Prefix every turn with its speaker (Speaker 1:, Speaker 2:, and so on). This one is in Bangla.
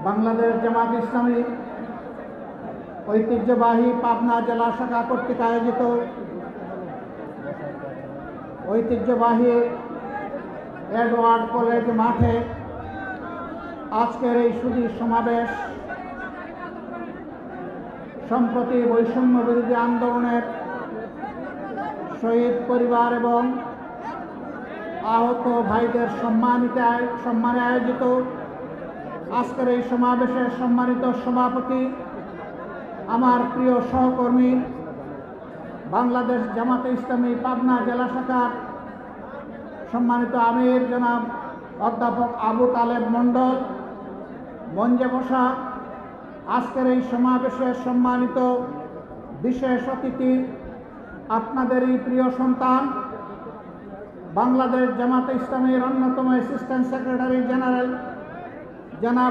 Speaker 1: বাংলাদেশ জামাত ইসলামী ঐতিহ্যবাহী পাবনা জেলা শাখা কর্তৃক আয়োজিত ঐতিহ্যবাহী এডওয়ার্ড কলেজ মাঠে আজকের এই সুধীর সমাবেশ সম্প্রতি বৈষম্য বিরোধী আন্দোলনের শহীদ পরিবার এবং আহত ভাইদের সম্মানে আয়োজিত আজকের এই সমাবেশের সম্মানিত সভাপতি, আমার প্রিয় সহকর্মী, বাংলাদেশ জামাতে ইসলামী পাবনা জেলা শাখার সম্মানিত আমির জনাব অধ্যাপক আবু তালেব মণ্ডল, মঞ্চে বসা আজকের এই সমাবেশের সম্মানিত বিশেষ অতিথি, আপনাদেরই প্রিয় সন্তান, বাংলাদেশ জামাতে ইসলামীর অন্যতম অ্যাসিস্ট্যান্ট সেক্রেটারি জেনারেল জনাব